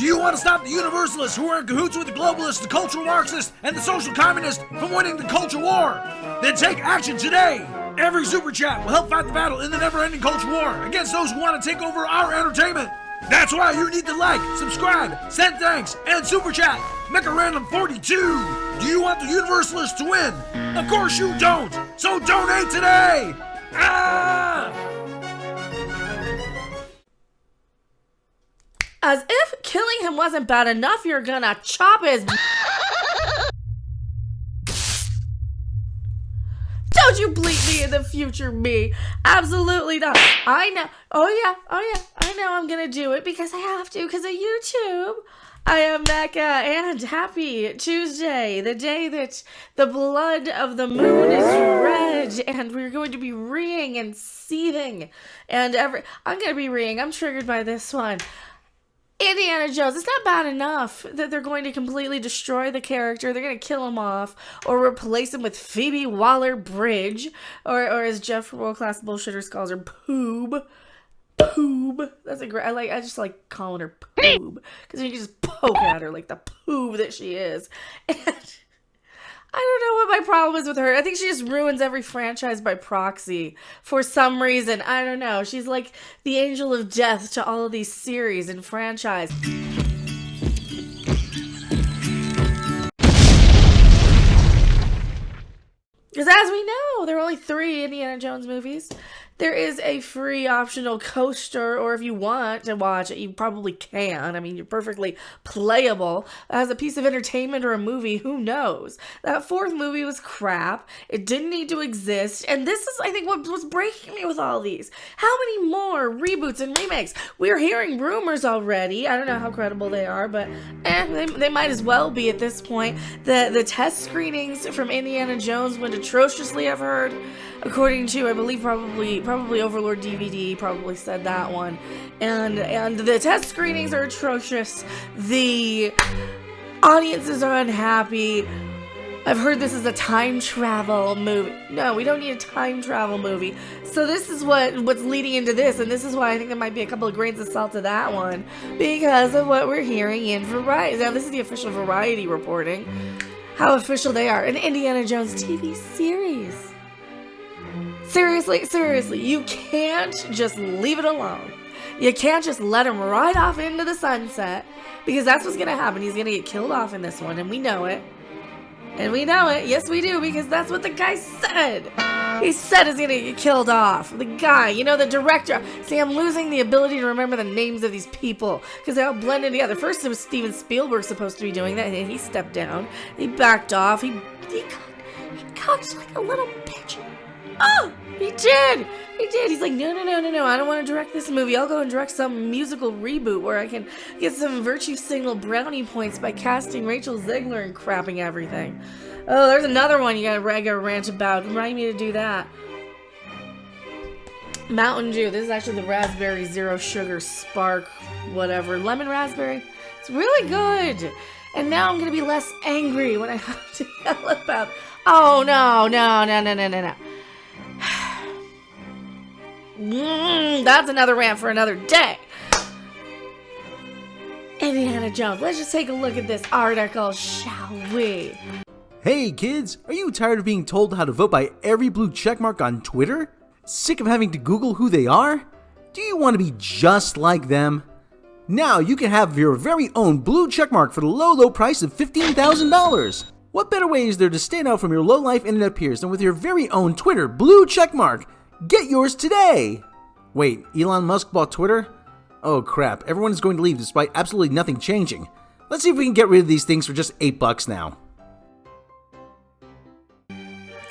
Do you want to stop the Universalists who are in cahoots with the globalists, the cultural Marxists, and the social communists from winning the culture war? Then take action today! Every super chat will help fight the battle in the never-ending culture war against those who want to take over our entertainment. That's why you need to like, subscribe, send thanks, and super chat. Make a random 42. Do you want the Universalists to win? Of course you don't. So donate today. As if killing him wasn't bad enough, you're gonna chop his... Don't you bleep me in the future, me. Absolutely not. I know. Oh yeah. I know I'm gonna do it because I have to, because of YouTube. I am Mecca, and happy Tuesday, the day that the blood of the moon is red, and we're going to be reeing and seething, and I'm gonna be reeing. I'm triggered by this one. Indiana Jones, it's not bad enough that they're going to completely destroy the character. They're going to kill him off or replace him with Phoebe Waller-Bridge, or as Jeff from World Class Bullshitters calls her, Poob. Poob. That's a great, I just like calling her Poob, because you can just poke at her like the poob that she is. And I don't know what my problem is with her. I think she just ruins every franchise by proxy for some reason. I don't know. She's like the angel of death to all of these series and franchise. Because as we know, there are only 3 Indiana Jones movies. There is a free optional coaster, or if you want to watch it, you probably can. I mean, you're perfectly playable. As a piece of entertainment or a movie, who knows? That 4th movie was crap. It didn't need to exist. And this is, I think, what was breaking me with all these. How many more reboots and remakes? We're hearing rumors already. I don't know how credible they are, but they might as well be at this point. The test screenings from Indiana Jones went atrociously, I've heard. According to, I believe, probably Overlord DVD probably said that one. And the test screenings are atrocious. The audiences are unhappy. I've heard this is a time travel movie. No, we don't need a time travel movie. So this is what's leading into this, and this is why I think there might be a couple of grains of salt to that one, because of what we're hearing in Variety. Now, this is the official Variety reporting. How official they are. An Indiana Jones TV series. Seriously, you can't just leave it alone. You can't just let him ride off into the sunset, because that's what's going to happen. He's going to get killed off in this one, and we know it. And we know it. Yes, we do, because that's what the guy said. He said he's going to get killed off. The guy, the director. See, I'm losing the ability to remember the names of these people, because they all blend in together. First, it was Steven Spielberg supposed to be doing that, and he stepped down. He backed off. He cocked like a little bitch. Oh, he did. He's like, no. I don't want to direct this movie. I'll go and direct some musical reboot where I can get some virtue signal brownie points by casting Rachel Zegler and crapping everything. Oh, there's another one you gotta rant about. Remind me to do that. Mountain Dew. This is actually the raspberry zero sugar spark whatever. Lemon raspberry. It's really good. And now I'm gonna be less angry when I have to yell about, oh, no. That's another rant for another day. Indiana Jones. Let's just take a look at this article, shall we? Hey kids, are you tired of being told how to vote by every blue checkmark on Twitter? Sick of having to Google who they are? Do you want to be just like them? Now you can have your very own blue checkmark for the low price of $15,000. What better way is there to stand out from your low-life internet peers than with your very own Twitter blue checkmark? Get yours today! Wait, Elon Musk bought Twitter? Oh crap, everyone is going to leave despite absolutely nothing changing. Let's see if we can get rid of these things for just $8 now.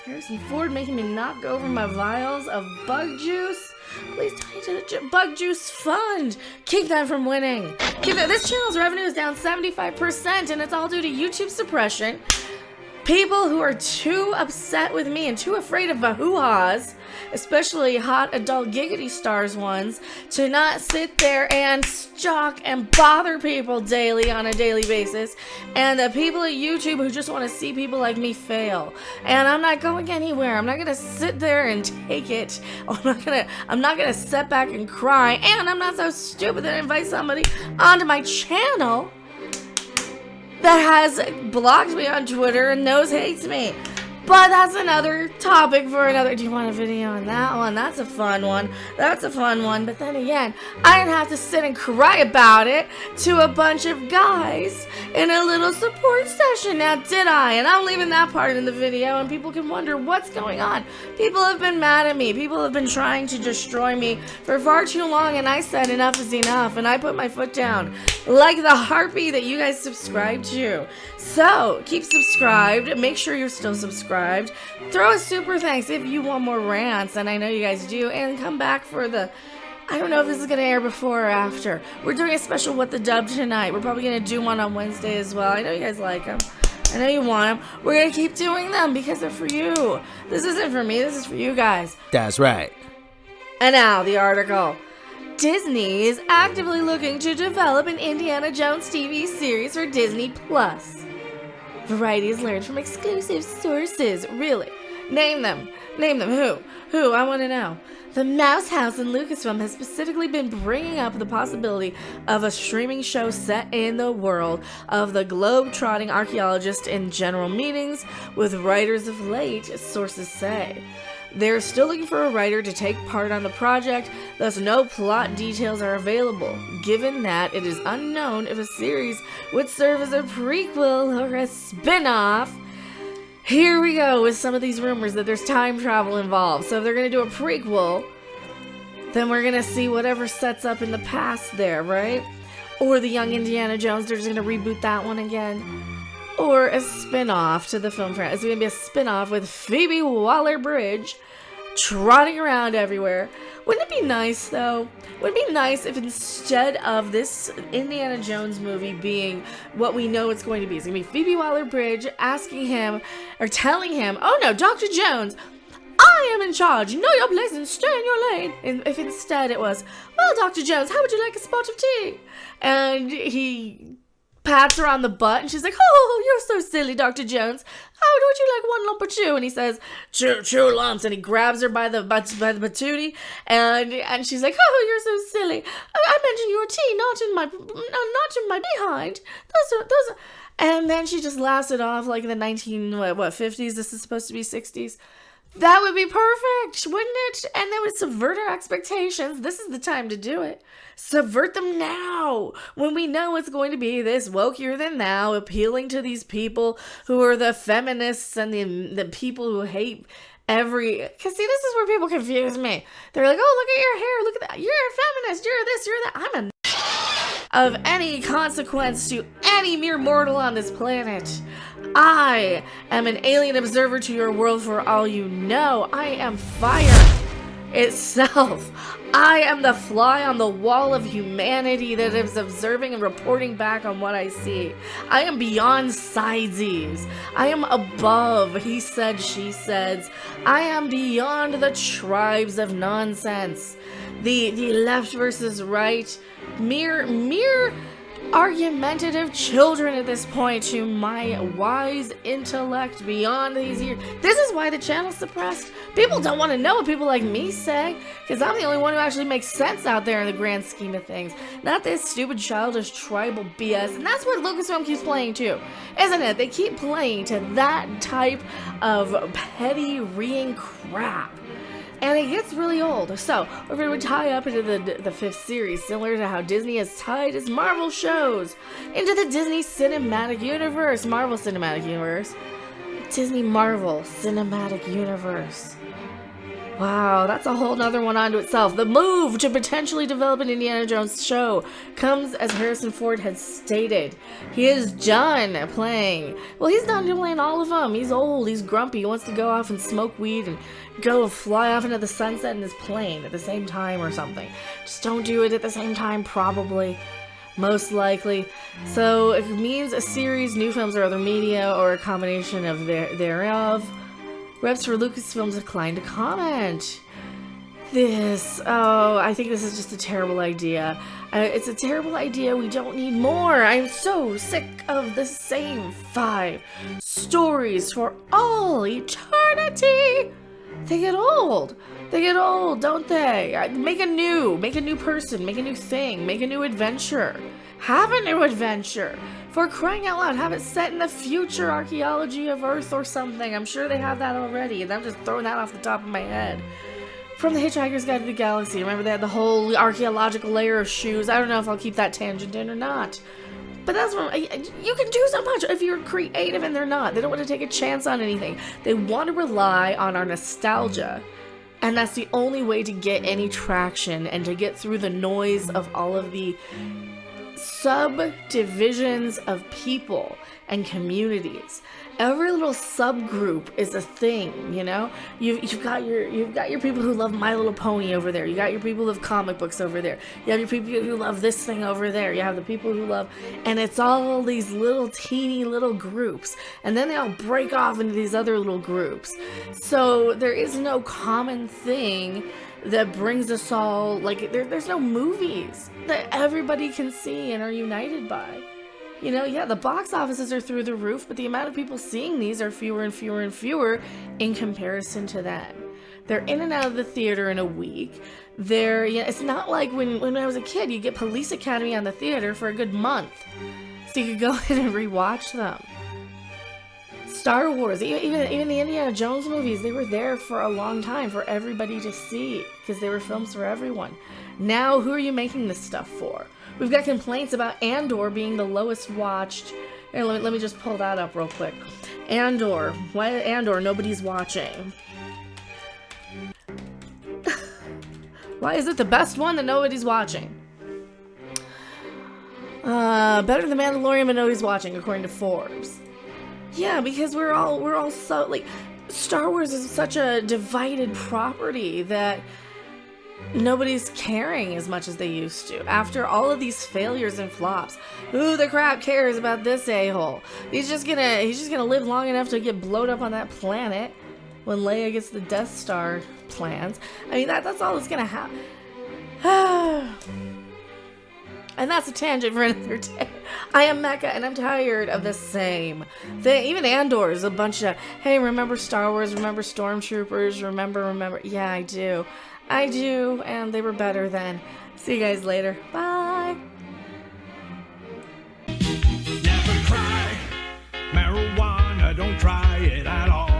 Harrison Ford making me knock over my vials of bug juice. Please donate to the Bug Juice Fund. Keep that from winning. This channel's revenue is down 75%, and it's all due to YouTube suppression. People who are too upset with me and too afraid of the hoo-ha's, especially hot adult Giggity Stars ones, to not sit there and stalk and bother people daily on a daily basis, and the people at YouTube who just want to see people like me fail. And I'm not going anywhere. I'm not gonna sit there and take it. I'm not gonna sit back and cry, and I'm not so stupid that I invite somebody onto my channel that has blocked me on Twitter and hates me. But that's another topic for another. Do you want a video on that one? That's a fun one. But then again, I didn't have to sit and cry about it to a bunch of guys in a little support session, now did I? And I'm leaving that part in the video, and people can wonder what's going on. People have been mad at me. People have been trying to destroy me for far too long, and I said enough is enough, and I put my foot down like the harpy that you guys subscribe to. So keep subscribed. Make sure you're still subscribed. Throw a super thanks if you want more rants, and I know you guys do, and come back for the, I don't know if this is going to air before or after. We're doing a special What the Dub tonight. We're probably going to do one on Wednesday as well. I know you guys like them. I know you want them. We're going to keep doing them because they're for you. This isn't for me. This is for you guys. That's right. And now the article. Disney is actively looking to develop an Indiana Jones TV series for Disney Plus. Variety has learned from exclusive sources. Really? Name them. Who? I want to know. The Mouse House in Lucasfilm has specifically been bringing up the possibility of a streaming show set in the world of the globe-trotting archaeologist in general meetings with writers of late, sources say. They're still looking for a writer to take part on the project, thus no plot details are available, given that it is unknown if a series would serve as a prequel or a spin-off. Here we go with some of these rumors that there's time travel involved. So if they're going to do a prequel, then we're going to see whatever sets up in the past there, right? Or the young Indiana Jones, they're just going to reboot that one again. Or a spin-off to the film franchise. It's going to be a spin-off with Phoebe Waller-Bridge trotting around everywhere. Wouldn't it be nice, though? Would it be nice if instead of this Indiana Jones movie being what we know it's going to be, it's going to be Phoebe Waller-Bridge asking him, or telling him, oh no, Dr. Jones, I am in charge. Know your place and stay in your lane. And if instead it was, well, Dr. Jones, how would you like a spot of tea? And he pats her on the butt, and she's like, oh, you're so silly, Dr. Jones. How would you like one lump or two? And he says, two lumps, and he grabs her by the patootie, and she's like, oh, you're so silly. I mentioned your tea, not in my behind. Those. And then she just laughs it off like in the 50s. This is supposed to be 60s. That would be perfect, wouldn't it? And that would subvert our expectations. This is the time to do it. Subvert them now, when we know it's going to be this wokier than thou, appealing to these people who are the feminists and the people who hate every... Because see, this is where people confuse me. They're like, oh, look at your hair, look at that. You're a feminist, you're this, you're that. I'm a of any consequence to any mere mortal on this planet. I am an alien observer to your world for all you know. I am fire itself. I am the fly on the wall of humanity that is observing and reporting back on what I see. I am beyond sidesies. I am above he said, she says. I am beyond the tribes of nonsense. The left versus right. Mere argumentative children at this point to my wise intellect beyond these years. This is why the channel's suppressed. People don't want to know what people like me say, because I'm the only one who actually makes sense out there in the grand scheme of things. Not this stupid, childish, tribal BS. And that's what Lucasfilm keeps playing too, isn't it? They keep playing to that type of petty, reeing crap. And it gets really old. So, we're going to tie up into the fifth series, similar to how Disney has tied its Marvel shows into the Disney Cinematic Universe. Marvel Cinematic Universe. Disney Marvel Cinematic Universe. Wow, that's a whole nother one onto itself. The move to potentially develop an Indiana Jones show comes as Harrison Ford has stated. He is done playing. Well, he's done playing all of them. He's old, he's grumpy, he wants to go off and smoke weed and go fly off into the sunset in his plane at the same time or something. Just don't do it at the same time, probably. most likely. So it means a series, new films, or other media, or a combination of thereof. Reps for Lucasfilms declined to comment. I think this is just a terrible idea. It's a terrible idea. We don't need more. I'm so sick of the same 5 stories for all eternity. They get old. They get old, don't they? Make a new person, make a new thing, make a new adventure. Have a new adventure. For crying out loud, have it set in the future archaeology of Earth or something. I'm sure they have that already, and I'm just throwing that off the top of my head. From The Hitchhiker's Guide to the Galaxy, remember they had the whole archaeological layer of shoes? I don't know if I'll keep that tangent in or not. But that's what you can do so much if you're creative, and they're not. They don't want to take a chance on anything. They want to rely on our nostalgia. And that's the only way to get any traction and to get through the noise of all of the subdivisions of people and communities. Every little subgroup is a thing, you know? You've got your people who love My Little Pony over there. You got your people who love comic books over there. You have your people who love this thing over there. You have the people who love, and it's all these little teeny little groups, and then they all break off into these other little groups. So there is no common thing that brings us all, like there's no movies that everybody can see and are united by. You know, yeah, the box offices are through the roof, but the amount of people seeing these are fewer and fewer and fewer in comparison to then. They're in and out of the theater in a week. It's not like when I was a kid, you get Police Academy on the theater for a good month. So you could go in and rewatch them. Star Wars, even the Indiana Jones movies, they were there for a long time for everybody to see because they were films for everyone. Now, who are you making this stuff for? We've got complaints about Andor being the lowest watched. Here, let me just pull that up real quick. Andor. Why Andor? Nobody's watching. Why is it the best one that nobody's watching? Better than Mandalorian, but nobody's watching, according to Forbes. Yeah, because we're all so, like, Star Wars is such a divided property that nobody's caring as much as they used to. After all of these failures and flops, who the crap cares about this a-hole? He's just gonna live long enough to get blowed up on that planet when Leia gets the Death Star plans. I mean, that's all that's gonna happen. And that's a tangent for another day. I am Mecca, and I'm tired of the same thing. Even Andor is a bunch of, hey, remember Star Wars, remember Stormtroopers, remember. Yeah, I do, and they were better then. See you guys later. Bye. Never cry. Marijuana, don't try it at all.